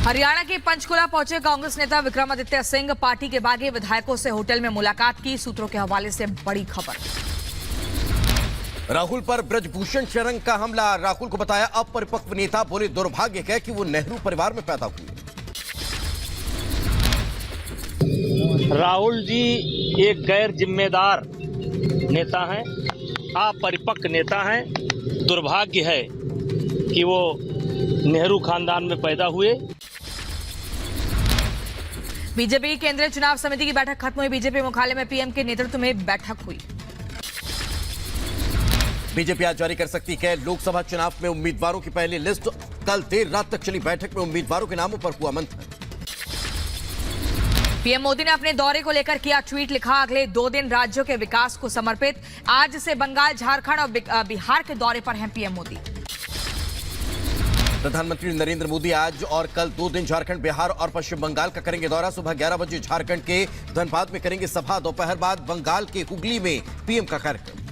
हरियाणा के पंचकुला पहुंचे कांग्रेस नेता विक्रमादित्य सिंह। पार्टी के बागी विधायकों से होटल में मुलाकात की। सूत्रों के हवाले से बड़ी खबर। राहुल पर ब्रजभूषण शरण का हमला। राहुल को बताया अपरिपक्व नेता। बोले दुर्भाग्य है कि वो नेहरू परिवार में पैदा हुए। राहुल जी एक गैर जिम्मेदार नेता हैं, अपरिपक्व नेता हैं। दुर्भाग्य है कि वो नेहरू खानदान में पैदा हुए। बीजेपी केंद्रीय चुनाव समिति की बैठक खत्म हुई। बीजेपी मुख्यालय में पीएम के नेतृत्व में बैठक हुई। बीजेपी आज जारी कर सकती है लोकसभा चुनाव में उम्मीदवारों की पहली लिस्ट। कल देर रात तक चली बैठक में उम्मीदवारों के नामों पर हुआ मंथन। पीएम मोदी ने अपने दौरे को लेकर किया ट्वीट। लिखा, अगले 2 दिन राज्यों के विकास को समर्पित। आज से बंगाल, झारखंड और बिहार के दौरे पर हैं पीएम मोदी। प्रधानमंत्री नरेंद्र मोदी आज और कल 2 दिन झारखंड, बिहार और पश्चिम बंगाल का करेंगे दौरा। सुबह 11 बजे झारखंड के धनबाद में करेंगे सभा। दोपहर बाद बंगाल के हुगली में पीएम का कार्यक्रम।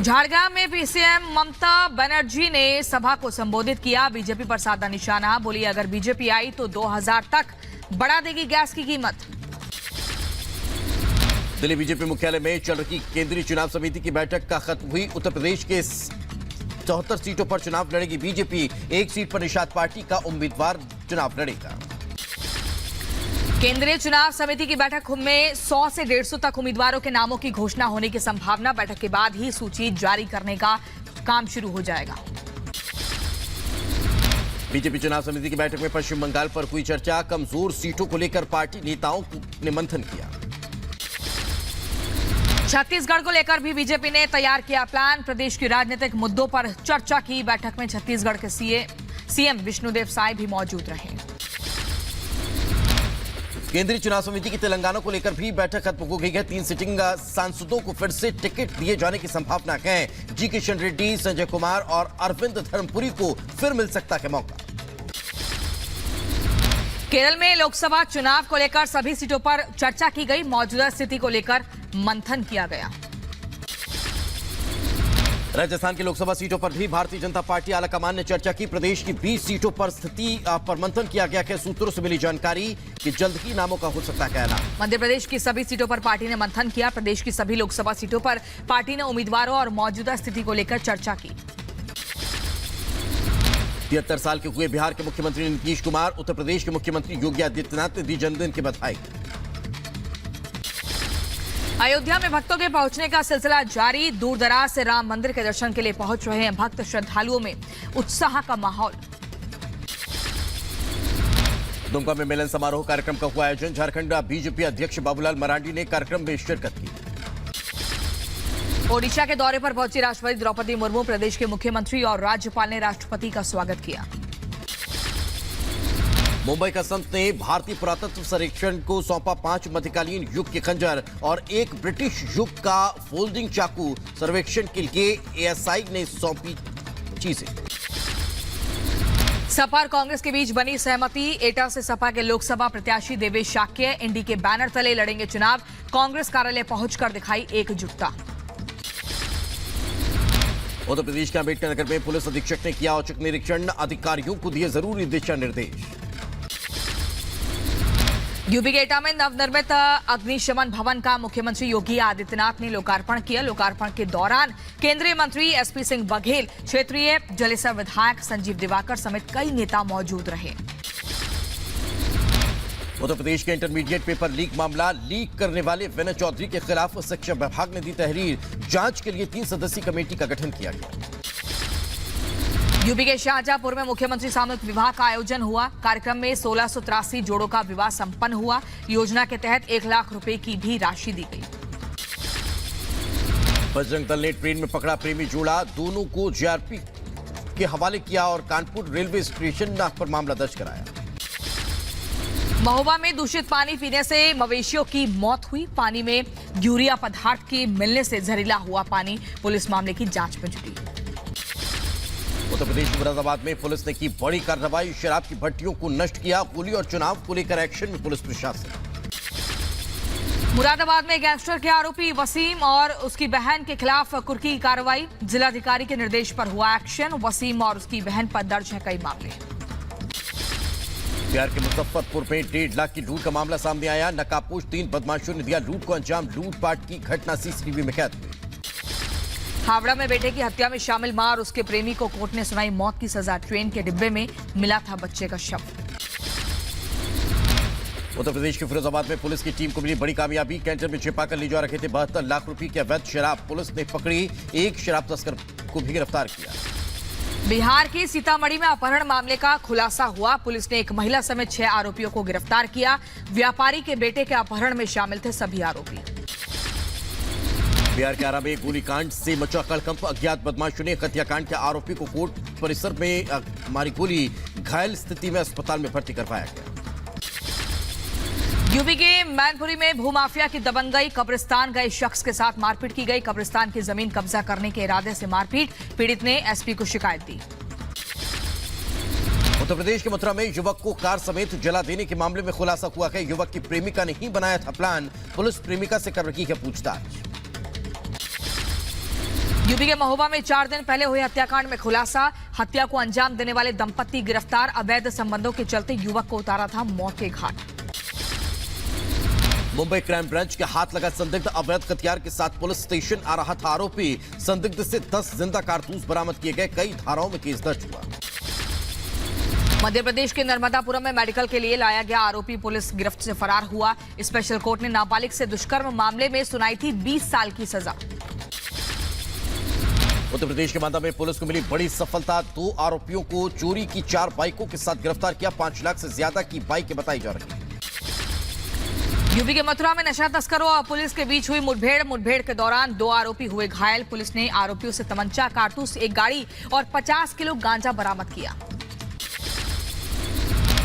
झारग्राम में भी सीएम ममता बनर्जी ने सभा को संबोधित किया। बीजेपी पर साधा निशाना। बोली, अगर बीजेपी आई तो 2000 तक बढ़ा देगी गैस की कीमत। दिल्ली बीजेपी मुख्यालय में चल रही केंद्रीय चुनाव समिति की बैठक का खत्म हुई। उत्तर प्रदेश के 74 सीटों पर चुनाव लड़ेगी बीजेपी। 1 सीट पर निषाद पार्टी का उम्मीदवार चुनाव लड़ेगा। केंद्रीय चुनाव समिति की बैठक में 100 से 150 तक उम्मीदवारों के नामों की घोषणा होने की संभावना। बैठक के बाद ही सूची जारी करने का काम शुरू हो जाएगा। बीजेपी चुनाव समिति की बैठक में पश्चिम बंगाल पर हुई चर्चा। कमजोर सीटों को लेकर पार्टी नेताओं ने मंथन किया। छत्तीसगढ़ को लेकर भी बीजेपी ने तैयार किया प्लान। प्रदेश के राजनीतिक मुद्दों पर चर्चा की। बैठक में छत्तीसगढ़ के सीएम विष्णुदेव साय भी मौजूद रहे। केंद्रीय चुनाव समिति की तेलंगाना को लेकर भी बैठक खत्म हो गई है। 3 सिटिंग सांसदों को फिर से टिकट दिए जाने की संभावना है। जी किशन रेड्डी, संजय कुमार और अरविंद धर्मपुरी को फिर मिल सकता है मौका। केरल में लोकसभा चुनाव को लेकर सभी सीटों पर चर्चा की गई। मौजूदा स्थिति को लेकर मंथन किया गया। राजस्थान की लोकसभा सीटों पर भी भारतीय जनता पार्टी आलाकमान ने चर्चा की। प्रदेश की 20 सीटों पर स्थिति पर मंथन किया गया है। सूत्रों से मिली जानकारी कि जल्द ही नामों का हो सकता है ऐलान। मध्य प्रदेश की सभी सीटों पर पार्टी ने मंथन किया। प्रदेश की सभी लोकसभा सीटों पर पार्टी ने उम्मीदवारों और मौजूदा स्थिति को लेकर चर्चा की। 73 साल के हुए बिहार के मुख्यमंत्री नीतीश कुमार। उत्तर प्रदेश के मुख्यमंत्री योगी आदित्यनाथ ने दी जन्मदिन की बधाई। अयोध्या में भक्तों के पहुंचने का सिलसिला जारी। दूर दराज से राम मंदिर के दर्शन के लिए पहुंच रहे हैं भक्त। श्रद्धालुओं में उत्साह का माहौल। दुमका में मिलन समारोह कार्यक्रम का हुआ आयोजन। झारखंड बीजेपी अध्यक्ष बाबूलाल मरांडी ने कार्यक्रम में शिरकत की। ओडिशा के दौरे पर पहुंची राष्ट्रपति द्रौपदी मुर्मू। प्रदेश के मुख्यमंत्री और राज्यपाल ने राष्ट्रपति का स्वागत किया। मुंबई का संत ने भारतीय पुरातत्व सर्वेक्षण को सौंपा 5 मध्यकालीन युग के खंजर और 1 ब्रिटिश युग का फोल्डिंग चाकू। सर्वेक्षण के लिए एएसआई ने सौंपी चीजें। सपा और कांग्रेस के बीच बनी सहमति। एटा से सपा के लोकसभा प्रत्याशी देवेश शाक्य इंडी के बैनर तले लड़ेंगे चुनाव। कांग्रेस कार्यालय पहुंचकर दिखाई एकजुटता। उत्तर प्रदेश के अम्बेडकर नगर में पुलिस अधीक्षक ने किया औचक निरीक्षण। अधिकारियों को दिए जरूरी दिशा निर्देश। यूपी के एटा में नवनिर्मित अग्निशमन भवन का मुख्यमंत्री योगी आदित्यनाथ ने लोकार्पण किया। लोकार्पण के दौरान केंद्रीय मंत्री एसपी सिंह बघेल, क्षेत्रीय जलेसर विधायक संजीव दिवाकर समेत कई नेता मौजूद रहे। उत्तर प्रदेश के इंटरमीडिएट पेपर लीक मामला। लीक करने वाले विनय चौधरी के खिलाफ शिक्षा विभाग ने दी तहरीर। जांच के लिए 3 सदस्यीय कमेटी का गठन किया गया। यूपी के शाहजहांपुर में मुख्यमंत्री सामूहिक विवाह का आयोजन हुआ। कार्यक्रम में 1683 जोड़ों का विवाह संपन्न हुआ। योजना के तहत 1 लाख रुपए की भी राशि दी गई। बजरंग दल ने ट्रेन में पकड़ा प्रेमी जोड़ा। दोनों को जीआरपी के हवाले किया और कानपुर रेलवे स्टेशन पर मामला दर्ज कराया। महोबा में दूषित पानी पीने से मवेशियों की मौत हुई। पानी में यूरिया पदार्थ के मिलने से जहरीला हुआ पानी। पुलिस मामले की जांच में जुटी। उत्तर प्रदेश के मुरादाबाद में पुलिस ने की बड़ी कार्रवाई। शराब की भट्टियों को नष्ट किया। होली और चुनाव को लेकर एक्शन में पुलिस प्रशासन। मुरादाबाद में गैंगस्टर के आरोपी वसीम और उसकी बहन के खिलाफ कुर्की की कार्रवाई। जिलाधिकारी के निर्देश पर हुआ एक्शन। वसीम और उसकी बहन पर दर्ज है कई मामले। बिहार के मुजफ्फरपुर में 1.5 लाख की लूट का मामला सामने आया। नकाबपोश 3 बदमाशों ने दिया लूट को अंजाम। लूटपाट की घटना सीसीटीवी में कैद हुई। हावड़ा में बेटे की हत्या में शामिल मां और उसके प्रेमी को कोर्ट ने सुनाई मौत की सजा। ट्रेन के डिब्बे में मिला था बच्चे का शव। उत्तर प्रदेश के फिरोजाबाद में पुलिस की टीम को मिली बड़ी कामयाबी। कैंटर में छिपाकर ले जा रखे थे 72 लाख रुपए की अवैध शराब। पुलिस ने पकड़ी एक शराब तस्कर को भी गिरफ्तार किया। बिहार के सीतामढ़ी में अपहरण मामले का खुलासा हुआ। पुलिस ने एक महिला समेत 6 आरोपियों को गिरफ्तार किया। व्यापारी के बेटे के अपहरण में शामिल थे सभी आरोपी। बिहार के आरा में गोलीकांड से मचा कड़कंप। अज्ञात बदमाशों ने हत्याकांड के आरोपी को कोर्ट परिसर में मारी गोली। घायल स्थिति में अस्पताल में भर्ती करवाया गया। यूपी के मैनपुरी में भूमाफिया की दबंगई। कब्रिस्तान गए शख्स के साथ मारपीट की गई। कब्रिस्तान की जमीन कब्जा करने के इरादे से मारपीट। पीड़ित ने एसपी को शिकायत दी। उत्तर प्रदेश के मथुरा में युवक को कार समेत जला देने के मामले में खुलासा हुआ है। युवक की प्रेमिका ने ही बनाया था प्लान। पुलिस प्रेमिका से कर रही है पूछताछ। यूपी के महोबा में 4 दिन पहले हुए हत्याकांड में खुलासा। हत्या को अंजाम देने वाले दंपत्ति गिरफ्तार। अवैध संबंधों के चलते युवक को उतारा था मौत के घाट। मुंबई क्राइम ब्रांच के हाथ लगा संदिग्ध। अवैध हथियार के साथ पुलिस स्टेशन आ रहा था आरोपी। संदिग्ध से 10 जिंदा कारतूस बरामद किए गए। कई धाराओं में केस दर्ज हुआ। मध्य प्रदेश के नर्मदापुरम में मेडिकल के लिए लाया गया आरोपी पुलिस गिरफ्त से फरार हुआ। स्पेशल कोर्ट ने नाबालिग से दुष्कर्म मामले में सुनाई थी 20 साल की सजा। उत्तर प्रदेश के बांदा में पुलिस को मिली बड़ी सफलता। 2 आरोपियों को चोरी की 4 बाइकों के साथ गिरफ्तार किया। 5 लाख से ज्यादा की बाइकें बताई जा रही है। यूपी के मथुरा में नशा तस्करों और पुलिस के बीच हुई मुठभेड़ के दौरान 2 आरोपी हुए घायल। पुलिस ने आरोपियों से तमंचा, कारतूस, एक गाड़ी और 50 किलो गांजा बरामद किया।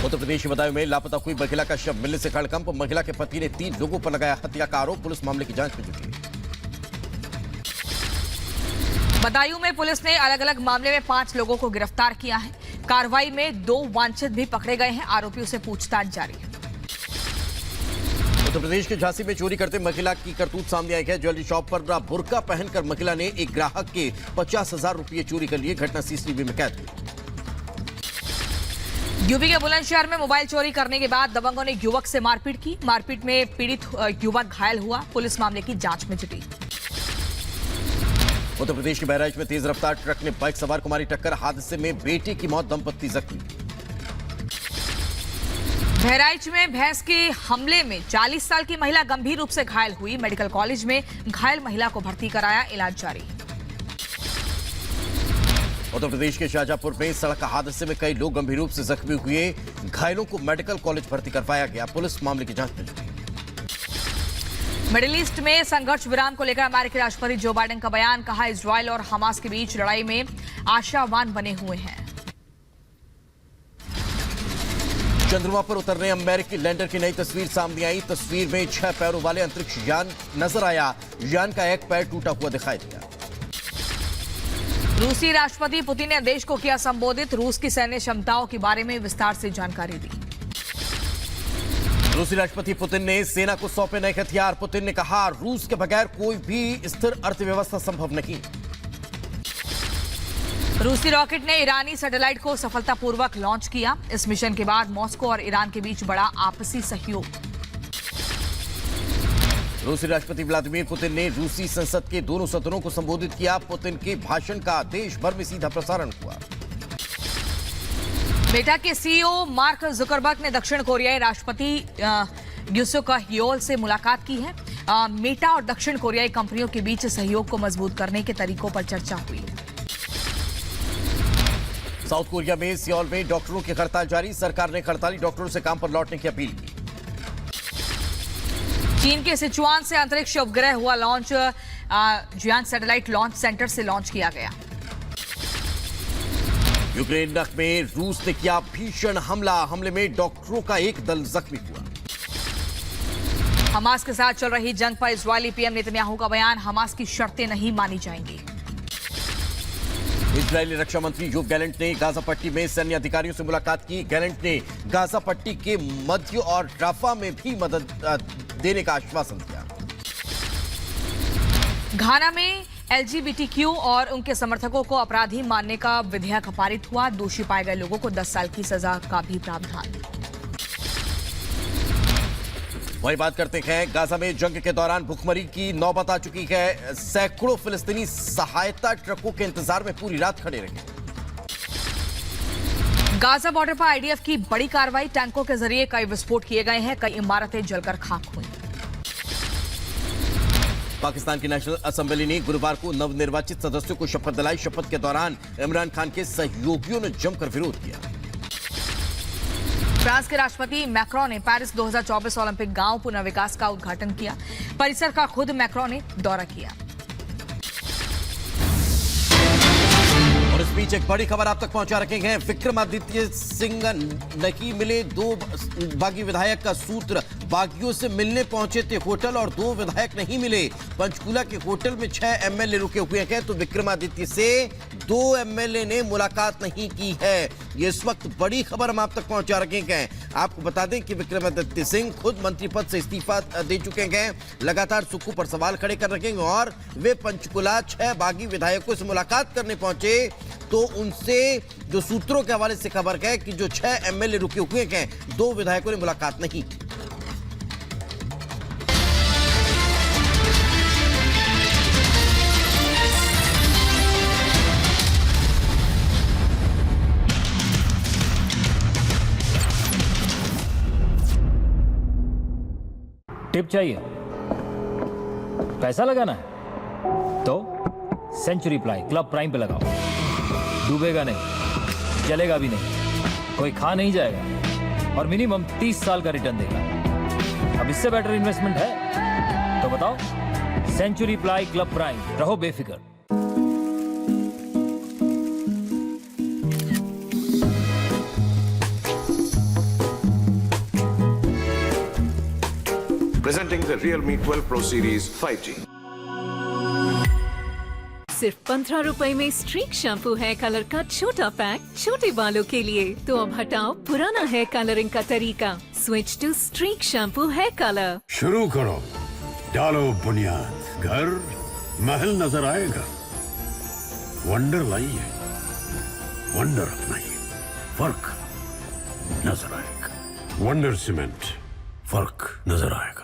उत्तर प्रदेश के बदायूं में लापता हुई महिला का शव मिलने से हड़कंप। महिला के पति ने 3 लोगों पर लगाया हत्या का आरोप। पुलिस मामले की जांच में जुटी है। बदायूं में पुलिस ने अलग अलग मामले में 5 लोगों को गिरफ्तार किया है। कार्रवाई में 2 वांछित भी पकड़े गए हैं। आरोपियों से पूछताछ जारी है। उत्तर प्रदेश के झांसी में चोरी करते महिला की करतूत सामने आई है। ज्वेलरी शॉप पर बुर्का पहनकर महिला ने एक ग्राहक के 50,000 रुपये चोरी कर लिए। घटना सीसीटीवी में कैद हुई। यूपी के बुलंदशहर में मोबाइल चोरी करने के बाद दबंगों ने युवक से मारपीट की। मारपीट में पीड़ित युवक घायल हुआ। पुलिस मामले की जांच में जुटी। उत्तर प्रदेश के बहराइच में तेज रफ्तार ट्रक ने बाइक सवार को मारी टक्कर। हादसे में बेटे की मौत, दंपत्ति जख्मी। बहराइच में भैंस के हमले में 40 साल की महिला गंभीर रूप से घायल हुई। मेडिकल कॉलेज में घायल महिला को भर्ती कराया। इलाज जारी। उत्तर प्रदेश के शाहजहांपुर में सड़क हादसे में कई लोग गंभीर रूप से जख्मी हुए। घायलों को मेडिकल कॉलेज भर्ती करवाया गया। पुलिस मामले की जांच में जुटी। मिडिल ईस्ट में संघर्ष विराम को लेकर अमेरिकी राष्ट्रपति जो बाइडेन का बयान। कहा, इजरायल और हमास के बीच लड़ाई में आशावान बने हुए हैं। चंद्रमा पर उतरने अमेरिकी लैंडर की नई तस्वीर सामने आई। तस्वीर में 6 पैरों वाले अंतरिक्ष यान नजर आया। यान का एक पैर टूटा हुआ दिखाई दिया। रूसी राष्ट्रपति पुतिन ने देश को किया संबोधित। रूस की सैन्य क्षमताओं के बारे में विस्तार से जानकारी दी। रूसी राष्ट्रपति पुतिन ने सेना को सौंपे नए हथियार। पुतिन ने कहा, रूस के बगैर कोई भी स्थिर अर्थव्यवस्था संभव नहीं। रूसी रॉकेट ने ईरानी सैटेलाइट को सफलतापूर्वक लॉन्च किया। इस मिशन के बाद मॉस्को और ईरान के बीच बढ़ा आपसी सहयोग। रूसी राष्ट्रपति व्लादिमीर पुतिन ने रूसी संसद के दोनों सदनों को संबोधित किया। पुतिन के भाषण का देश भर में सीधा प्रसारण हुआ। मेटा के सीईओ मार्क जुकरबर्ग ने दक्षिण कोरियाई राष्ट्रपति यूसुक हियोल से मुलाकात की है। मेटा और दक्षिण कोरियाई कंपनियों के बीच सहयोग को मजबूत करने के तरीकों पर चर्चा हुई। साउथ कोरिया में सियोल में डॉक्टरों की हड़ताल जारी। सरकार ने हड़ताली डॉक्टरों से काम पर लौटने की अपील की। चीन के सिचुआन से अंतरिक्ष उपग्रह हुआ लॉन्च। जियान सैटेलाइट लॉन्च सेंटर से लॉन्च किया गया। यूक्रेन में रूस ने किया भीषण हमला। हमले में डॉक्टरों का एक दल जख्मी हुआ। हमास के साथ चल रही जंग पर इजरायली पीएम नेतन्याहू का बयान। हमास की शर्तें नहीं मानी जाएंगी। इजरायली रक्षा मंत्री योव गैलेंट ने गाजा पट्टी में सैन्य अधिकारियों से मुलाकात की। गैलेंट ने गाजा पट्टी के मध्य और राफा में भी मदद देने का आश्वासन दिया। घाना में एलजीबीटीक्यू और उनके समर्थकों को अपराधी मानने का विधेयक पारित हुआ। दोषी पाए गए लोगों को 10 साल की सजा का भी प्रावधान। वही बात करते हैं गाजा में जंग के दौरान भुखमरी की नौबत आ चुकी है। सैकड़ों फिलिस्तीनी सहायता ट्रकों के इंतजार में पूरी रात खड़े रहे। गाजा बॉर्डर पर आईडीएफ की बड़ी कार्रवाई, टैंकों के जरिए कई विस्फोट किए गए हैं, कई इमारतें जलकर खाक हुई। पाकिस्तान की नेशनल असेंबली ने गुरुवार को नवनिर्वाचित सदस्यों को शपथ दिलाई। शपथ के दौरान इमरान खान के सहयोगियों ने जमकर विरोध किया। फ्रांस के राष्ट्रपति मैक्रोन ने पेरिस 2024 ओलंपिक गांव पुनर्विकास का उद्घाटन किया। परिसर का खुद मैक्रोन ने दौरा किया। और इस बीच एक बड़ी खबर आप तक पहुंचा रखेंगे। विक्रमादित्य सिंह नहीं मिले, 2 बागी विधायक का सूत्र। बागियों से मिलने पहुंचे थे होटल और 2 विधायक नहीं मिले। पंचकूला के होटल में 6 एमएलए रुके हुए हैं, तो विक्रमादित्य से 2 एमएलए ने मुलाकात नहीं की है। ये इस वक्त बड़ी खबर हम आप तक पहुंचा रखेंगे। आपको बता दें कि विक्रमादित्य सिंह खुद मंत्री पद से इस्तीफा दे चुके हैं, लगातार सुक्खू पर सवाल खड़े कर रखेंगे और वे पंचकुला 6 बागी विधायकों से मुलाकात करने पहुंचे, तो उनसे जो सूत्रों के हवाले से खबर है कि जो 6 एमएलए रुके हुए हैं, 2 विधायकों ने मुलाकात नहीं की। टिप चाहिए, पैसा लगाना है तो सेंचुरी प्लाई क्लब प्राइम पे लगाओ। डूबेगा नहीं, चलेगा भी नहीं, कोई खा नहीं जाएगा और मिनिमम 30 साल का रिटर्न देगा। अब इससे बेटर इन्वेस्टमेंट है तो बताओ। सेंचुरी प्लाई क्लब प्राइम, रहो बेफिक्र। Presenting the Realme 12 Pro Series 5G. सिर्फ 15 रुपए में स्ट्रीक शैम्पू हेयर कलर का छोटा पैक छोटे बालों के लिए। तो अब हटाओ पुराना हेयर कलरिंग का तरीका, switch to streak shampoo hair colour. शुरू करो, डालो बुनियाद, घर महल नजर आएगा। वंडर लाइए, वंडर अपनाइए, फर्क नजर आएगा। वंडर सीमेंट, फर्क नजर आएगा।